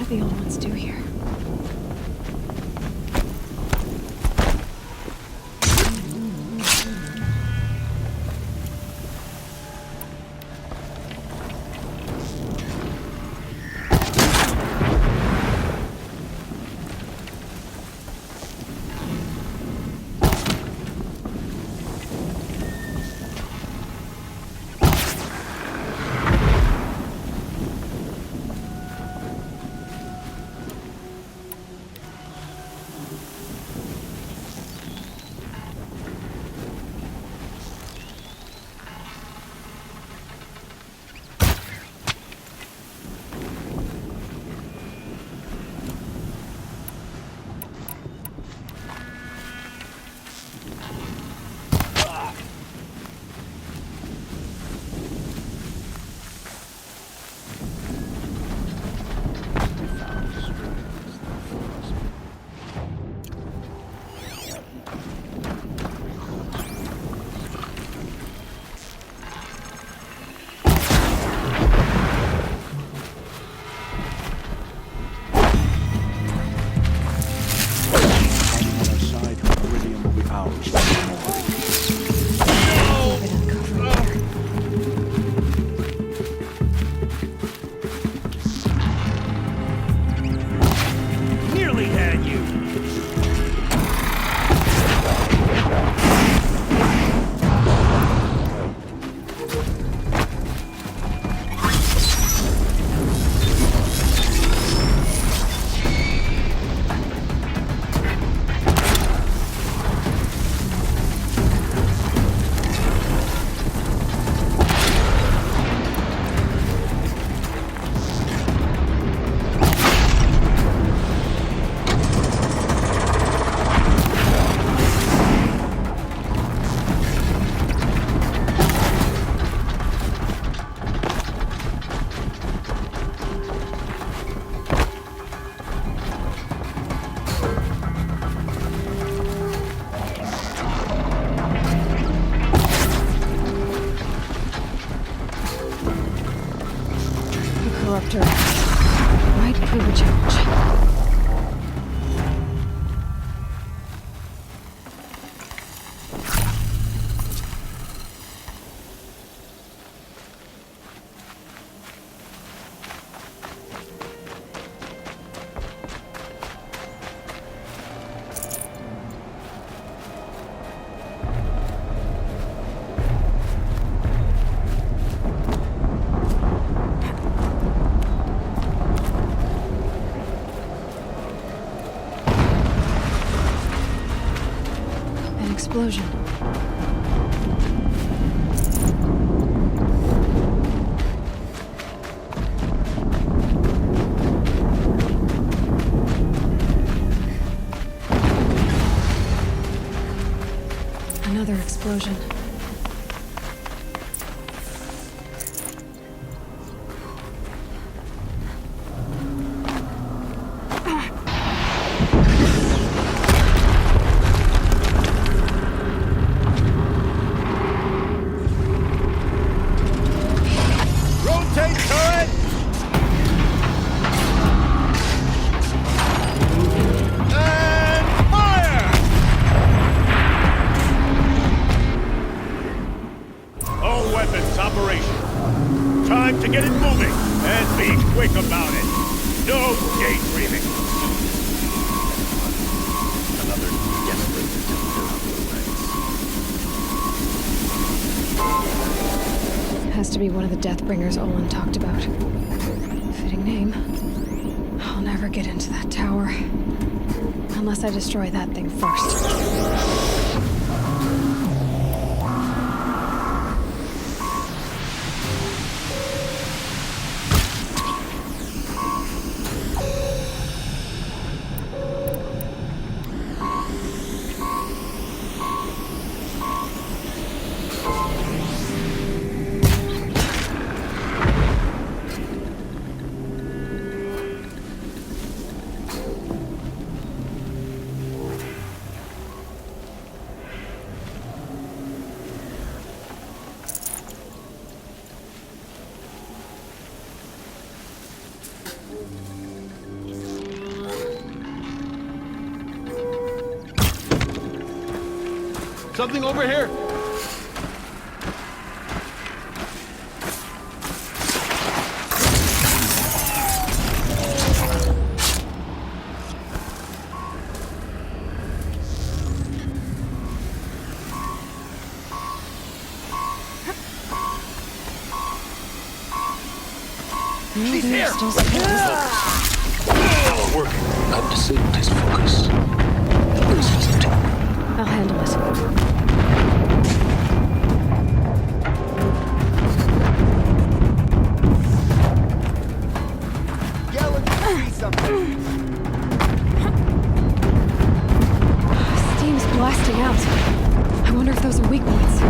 do the old ones do here? Might prove a challenge. Explosion. Another explosion. Time to get it moving, and be quick about it. No daydreaming. Another desperate attempt. Has to be one of the Deathbringers Olin talked about. Fitting name. I'll never get into that tower. Unless I destroy that thing first. Something over here! She's here! Still Not working. I've disabled his focus. Brace is empty. I'll handle it. Steam's blasting out. I wonder if those are weak points.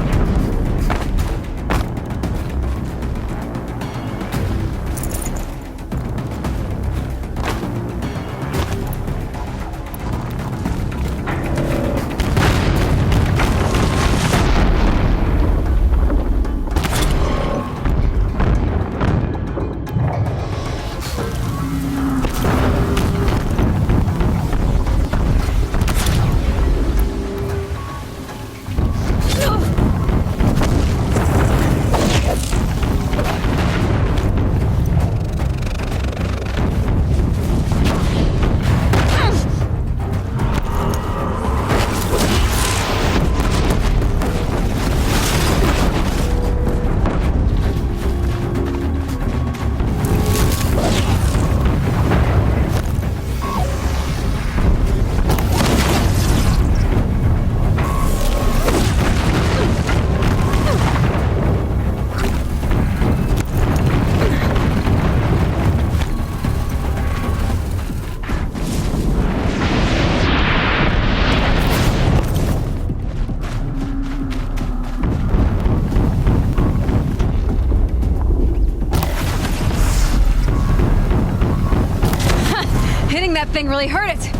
That thing really hurt it.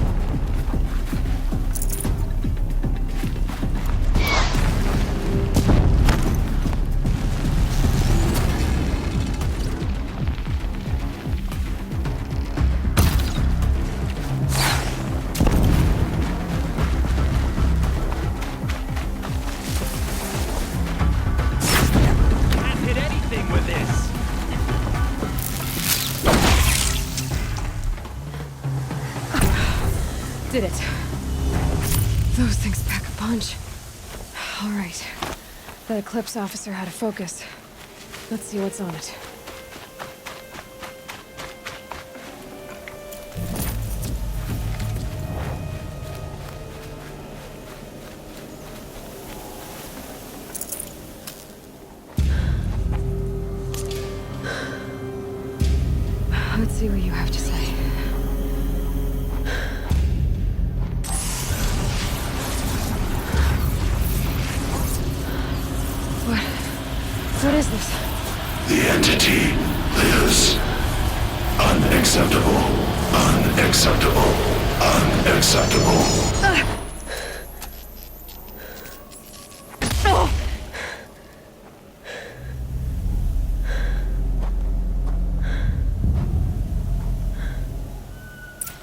Can't hit anything with this. Did it. Those things pack a punch. All right. That Eclipse officer had a focus. Let's see what's on it. Let's see what you have to say. What is this? The entity lives. Unacceptable. Unacceptable. Unacceptable.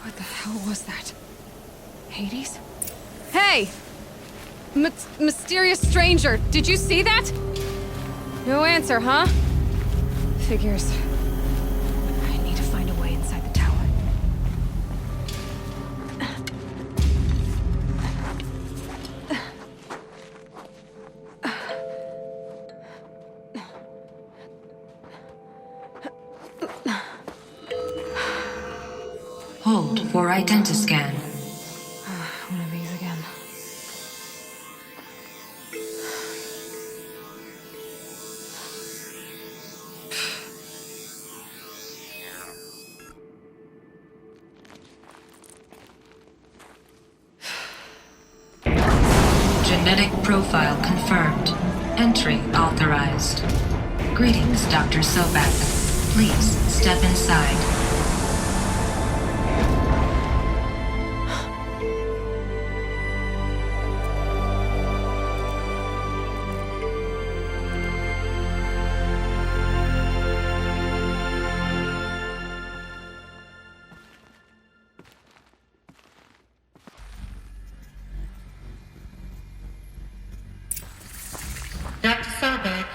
What the hell was that? Hades? Hey! Mysterious stranger, did you see that? No answer, huh? Figures. I need to find a way inside the tower. Hold for identiscan. One of these again. Genetic profile confirmed. Entry authorized. Greetings, Dr. Sobek. Please step inside.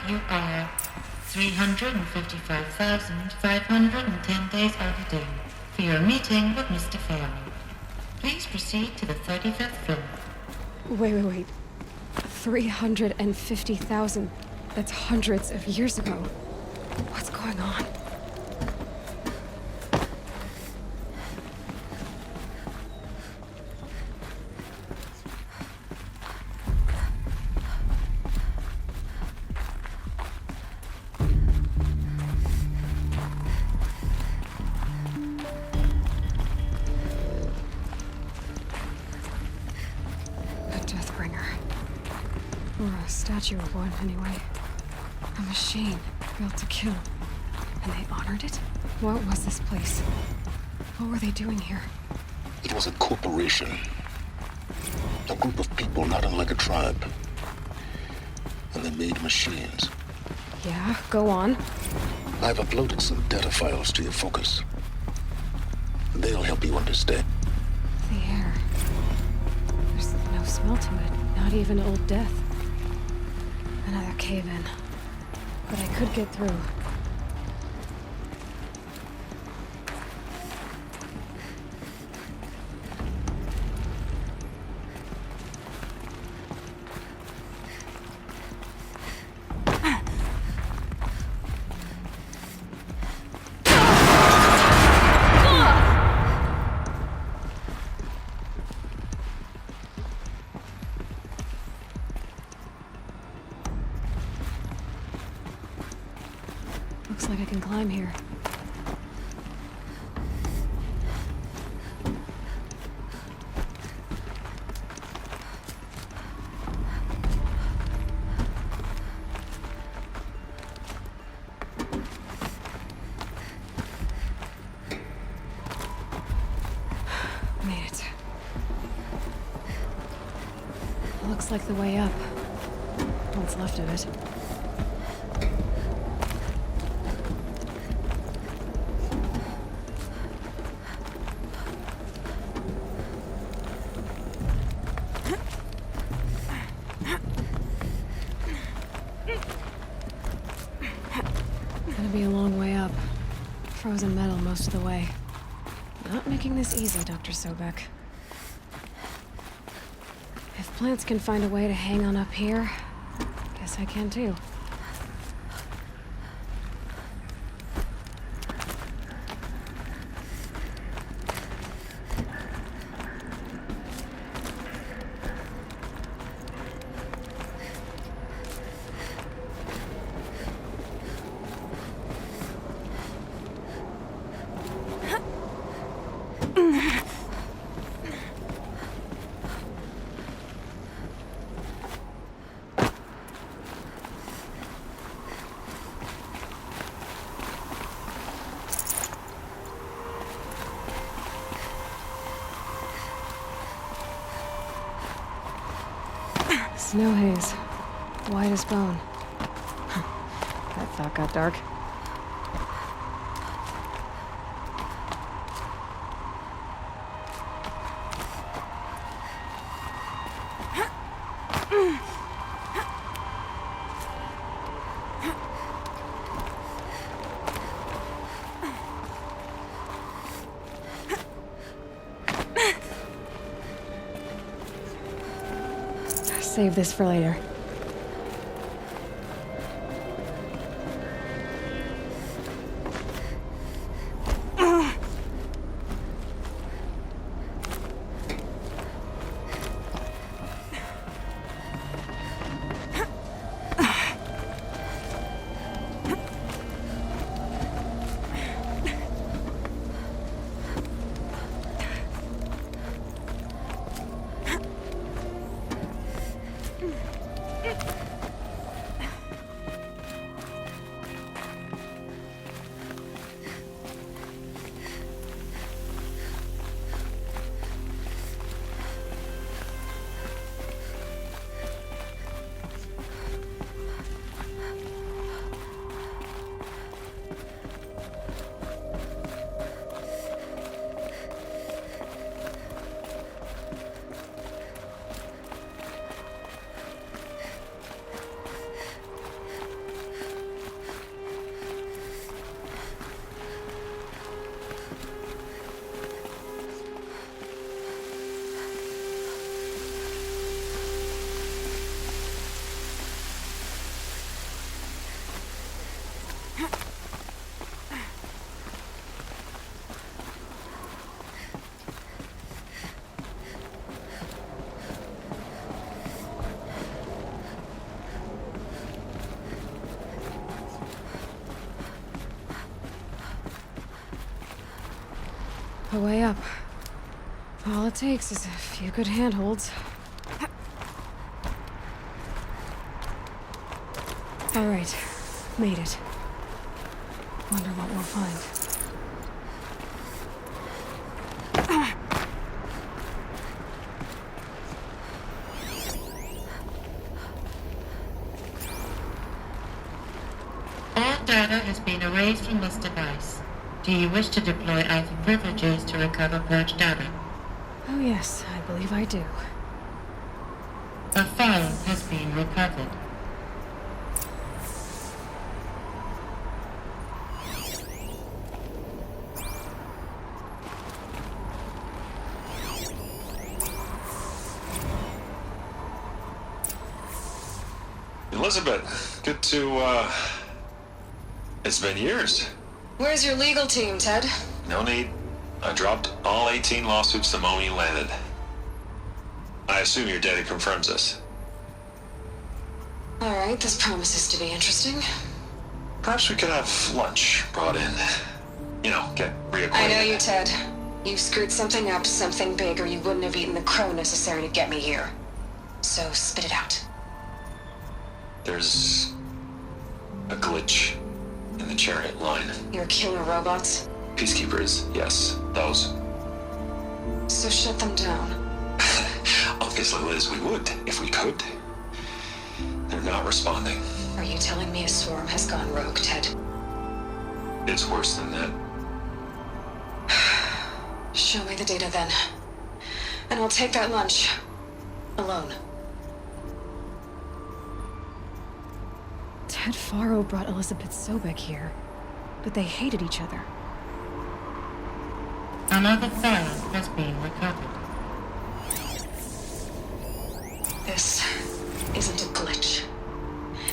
You are 355,510 days overdue for your meeting with Mr. Fairley. Please proceed to the 35th floor. Wait. 350,000. That's hundreds of years ago. What's going on? Or a statue of one, anyway. A machine built to kill. And they honored it? What was this place? What were they doing here? It was a corporation. A group of people not unlike a tribe. And they made machines. Yeah, go on. I've uploaded some data files to your focus. They'll help you understand. The air. There's no smell to it. Not even Old Death. Another cave-in. But I could get through. Looks like I can climb here. Made it. Looks like the way up. What's left of it. Gonna be a long way up. Frozen metal most of the way. Not making this easy, Dr. Sobek. If plants can find a way to hang on up here, guess I can too. Snow haze. White as bone. That thought got dark. Save this for later. the way up. All it takes is a few good handholds. All right, made it. Wonder what we'll find. All data has been erased from this device. Do you wish to deploy Alpha privileges to recover purged data? Oh yes, I believe I do. A file has been recovered. Elizabeth, good to, it's been years. Where's your legal team, Ted? No need. I dropped all 18 lawsuits the moment you landed. I assume your data confirms this. All right, this promises to be interesting. Perhaps we could have lunch brought in. You know, get reacquainted. I know you, Ted. You screwed something up, something big, or you wouldn't have eaten the crow necessary to get me here. So spit it out. There's a glitch in the chariot line. Your killer robots? Peacekeepers, yes, those. So shut them down. Obviously, Liz, we would, if we could. They're not responding. Are you telling me a swarm has gone rogue, Ted? It's worse than that. Show me the data then. And I'll take that lunch. Alone. Ted Faro brought Elizabeth Sobek here, but they hated each other. Another file has been recovered. This isn't a glitch.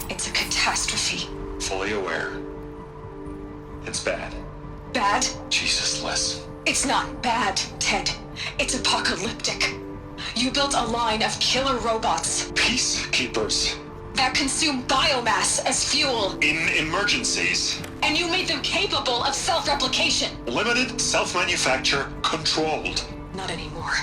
It's a catastrophe. Fully aware. It's bad. Bad? Jesus, Liz. It's not bad, Ted. It's apocalyptic. You built a line of killer robots Peacekeepers. that consume biomass as fuel, In emergencies. and you made them capable of self-replication. Limited, self-manufacture, controlled. Not anymore.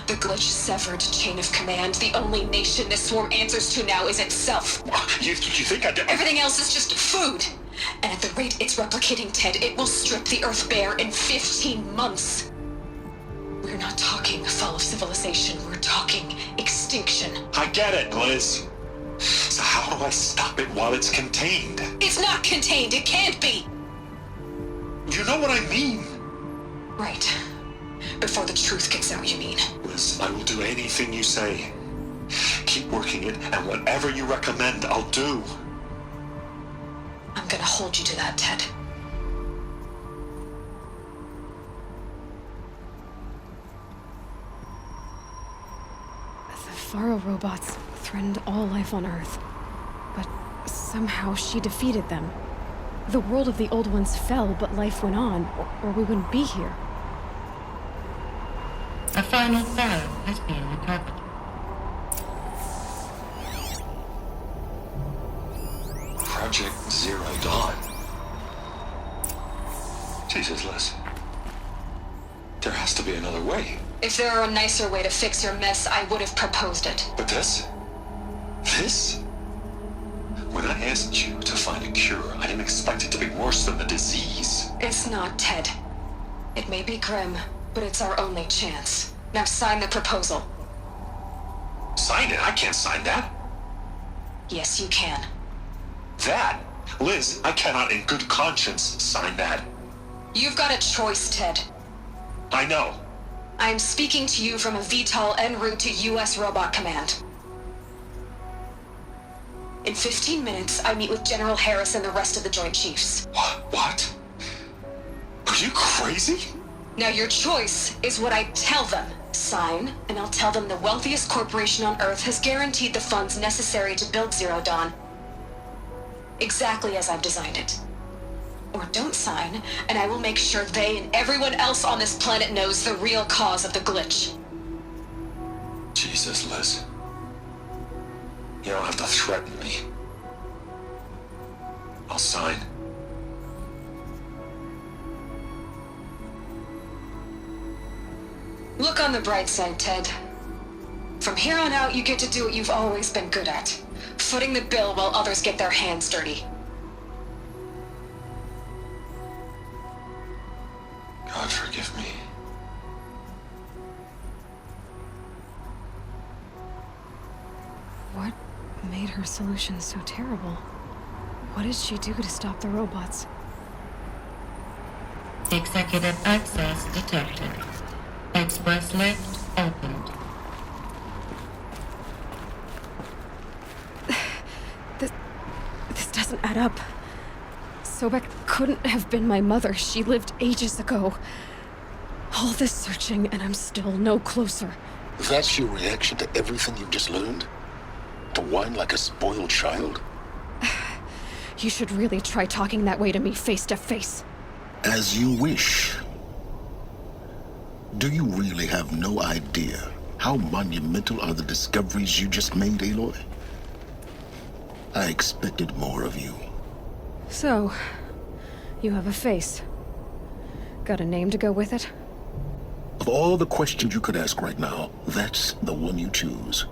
The glitch severed chain of command. The only nation this swarm answers to now is itself. You think I did? Everything else is just food. And at the rate it's replicating, Ted, it will strip the Earth bare in 15 months. We're not talking fall of civilization. We're talking extinction. I get it, Liz. So how do I stop it while it's contained? It's not contained. It can't be. You know what I mean? Right. Before the truth gets out, you mean? Liz, I will do anything you say. Keep working it, and whatever you recommend, I'll do. I'm gonna hold you to that, Ted. The Faro robots threatened all life on Earth. But somehow she defeated them. The world of the old ones fell, but life went on, or we wouldn't be here. A final file has been recovered. Project Zero Dawn. Jesus, Liz. There has to be another way. If there were a nicer way to fix your mess, I would have proposed it. But this? This? When I asked you to find a cure, I didn't expect it to be worse than the disease. It's not, Ted. It may be grim, but it's our only chance. Now sign the proposal. Sign it? I can't sign that. Yes, you can. That? Liz, I cannot in good conscience sign that. You've got a choice, Ted. I know. I'm speaking to you from a VTOL en route to U.S. Robot Command. In 15 minutes, I meet with General Harris and the rest of the Joint Chiefs. What? Are you crazy? Now your choice is what I tell them. Sign, and I'll tell them the wealthiest corporation on Earth has guaranteed the funds necessary to build Zero Dawn. Exactly as I've designed it. Or don't sign, and I will make sure they and everyone else on this planet knows the real cause of the glitch. Jesus, Liz. You don't have to threaten me. I'll sign. Look on the bright side, Ted. From here on out, you get to do what you've always been good at. Footing the bill while others get their hands dirty. God forgive me. What made her solution so terrible? What did she do to stop the robots? Executive access detected. Express lift opened. This doesn't add up. Sobek couldn't have been my mother. She lived ages ago. All this searching, and I'm still no closer. That's your reaction to everything you've just learned? To whine like a spoiled child? You should really try talking that way to me face to face. As you wish. Do you really have no idea how monumental are the discoveries you just made, Aloy? I expected more of you. So, you have a face. Got a name to go with it? Of all the questions you could ask right now, that's the one you choose.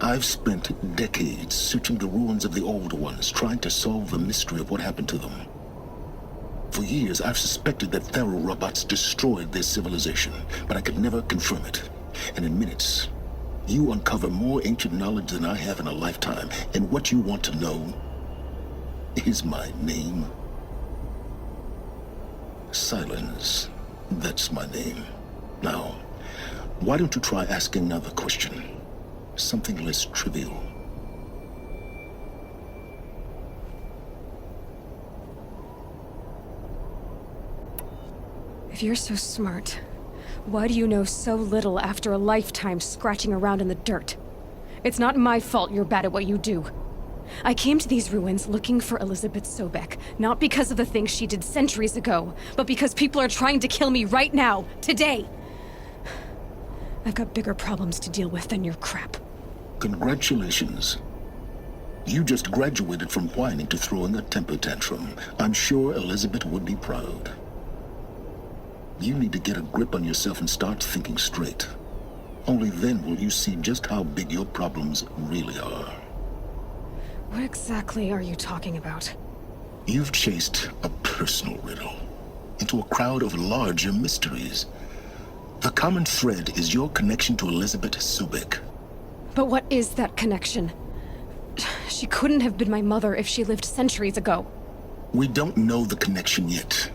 I've spent decades searching the ruins of the old ones, trying to solve the mystery of what happened to them. For years, I've suspected that Faro robots destroyed their civilization, but I could never confirm it. And in minutes, you uncover more ancient knowledge than I have in a lifetime, and what you want to know is my name. Silence. That's my name. Now, why don't you try asking another question? Something less trivial. If you're so smart, why do you know so little after a lifetime scratching around in the dirt? It's not my fault you're bad at what you do. I came to these ruins looking for Elizabeth Sobek, not because of the things she did centuries ago, but because people are trying to kill me right now, today. I've got bigger problems to deal with than your crap. Congratulations. You just graduated from whining to throwing a temper tantrum. I'm sure Elizabeth would be proud. You need to get a grip on yourself and start thinking straight. Only then will you see just how big your problems really are. What exactly are you talking about? You've chased a personal riddle into a crowd of larger mysteries. The common thread is your connection to Elizabeth Sobek. But what is that connection? She couldn't have been my mother if she lived centuries ago. We don't know the connection yet.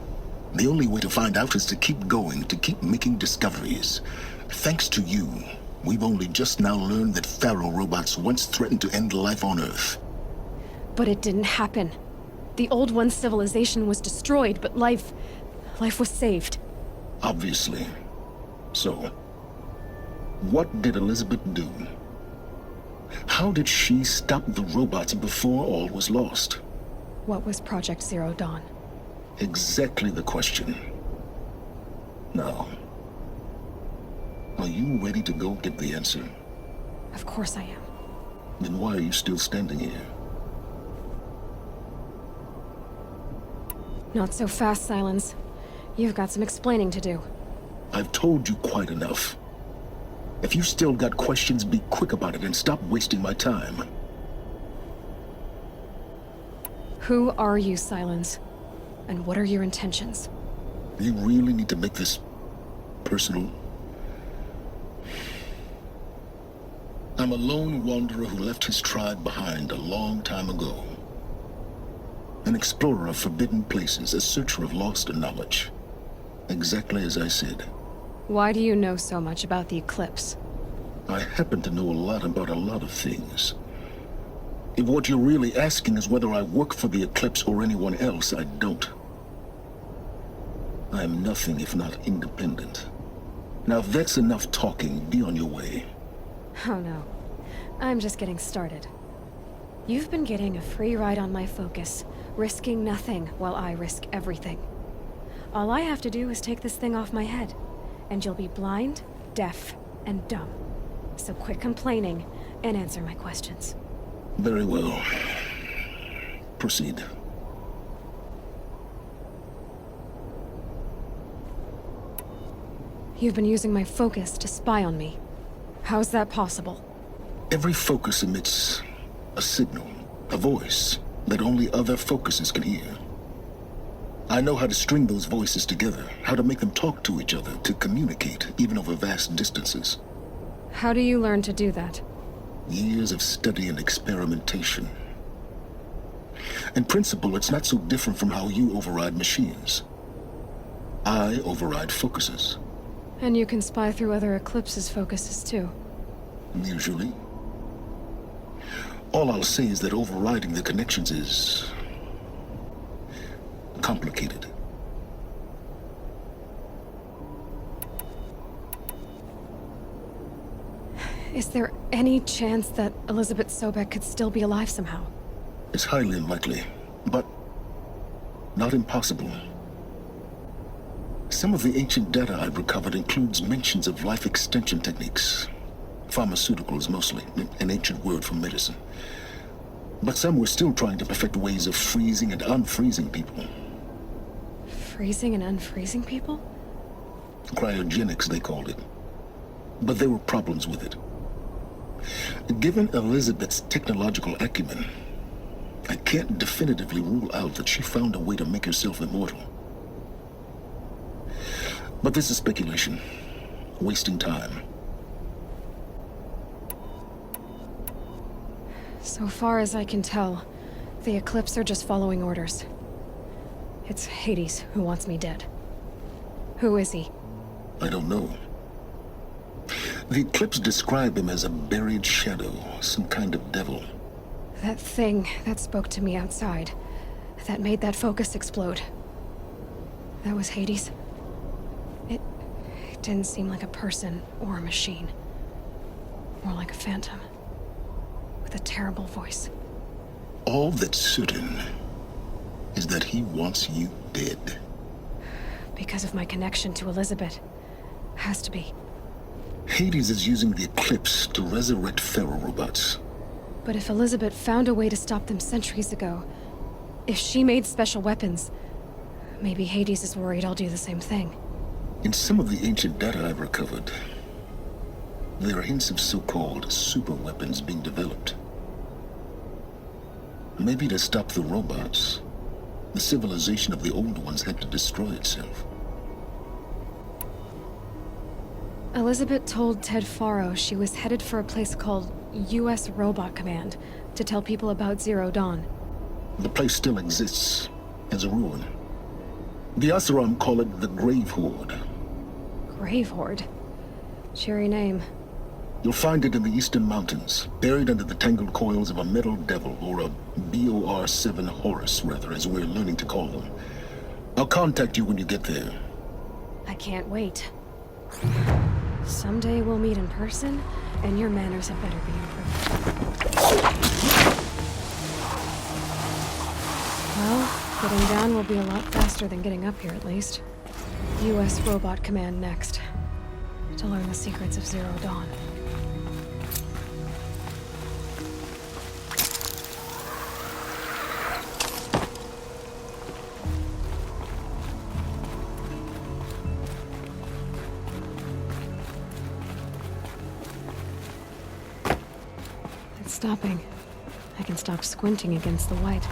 The only way to find out is to keep going, to keep making discoveries. Thanks to you, we've only just now learned that Faro robots once threatened to end life on Earth. But it didn't happen. The Old One's civilization was destroyed, but life was saved. Obviously. So, what did Elizabeth do? How did she stop the robots before all was lost? What was Project Zero Dawn? Exactly the question. Now, are you ready to go get the answer? Of course I am. Then why are you still standing here? Not so fast, Silence. You've got some explaining to do. I've told you quite enough. If you've still got questions, be quick about it and stop wasting my time. Who are you, Silence? And what are your intentions? You really need to make this personal? I'm a lone wanderer who left his tribe behind a long time ago. An explorer of forbidden places, a searcher of lost knowledge. Exactly as I said. Why do you know so much about the Eclipse? I happen to know a lot about a lot of things. If what you're really asking is whether I work for the Eclipse or anyone else, I don't. I am nothing if not independent. Now if that's enough talking, be on your way. Oh no. I'm just getting started. You've been getting a free ride on my focus, risking nothing while I risk everything. All I have to do is take this thing off my head, and you'll be blind, deaf, and dumb. So quit complaining and answer my questions. Very well. Proceed. You've been using my focus to spy on me. How's that possible? Every focus emits a signal, a voice, that only other focuses can hear. I know how to string those voices together, how to make them talk to each other, to communicate, even over vast distances. How do you learn to do that? Years of study and experimentation. In principle, it's not so different from how you override machines. I override focuses. And you can spy through other Eclipse's focuses too. Usually. All I'll say is that overriding the connections is complicated. Is there any chance that Elizabeth Sobek could still be alive somehow? It's highly unlikely, but not impossible. Some of the ancient data I've recovered includes mentions of life extension techniques. Pharmaceuticals mostly, an ancient word for medicine. But some were still trying to perfect ways of freezing and unfreezing people. Freezing and unfreezing people? Cryogenics, they called it. But there were problems with it. Given Elizabeth's technological acumen, I can't definitively rule out that she found a way to make herself immortal. But this is speculation. Wasting time. So far as I can tell, the Eclipse are just following orders. It's Hades who wants me dead. Who is he? I don't know. The Eclipse describe him as a buried shadow, some kind of devil. That thing that spoke to me outside, that made that focus explode. That was Hades? It didn't seem like a person or a machine. More like a phantom. With a terrible voice. All that's certain is that he wants you dead. Because of my connection to Elizabeth. Has to be. Hades is using the Eclipse to resurrect feral robots. But if Elizabeth found a way to stop them centuries ago, if she made special weapons, maybe Hades is worried I'll do the same thing. In some of the ancient data I've recovered, there are hints of so-called super weapons being developed. Maybe to stop the robots, the civilization of the old ones had to destroy itself. Elizabeth told Ted Faro she was headed for a place called U.S. Robot Command to tell people about Zero Dawn. The place still exists as a ruin. The Asaram call it the Grave Horde. Grave Horde? Cheery name. You'll find it in the Eastern Mountains, buried under the tangled coils of a metal devil, or a BOR-7 Horus, rather, as we're learning to call them. I'll contact you when you get there. I can't wait. Someday we'll meet in person, and your manners had better be improved. Well, getting down will be a lot faster than getting up here, at least. U.S. Robot Command next. To learn the secrets of Zero Dawn. It's stopping. I can stop squinting against the white.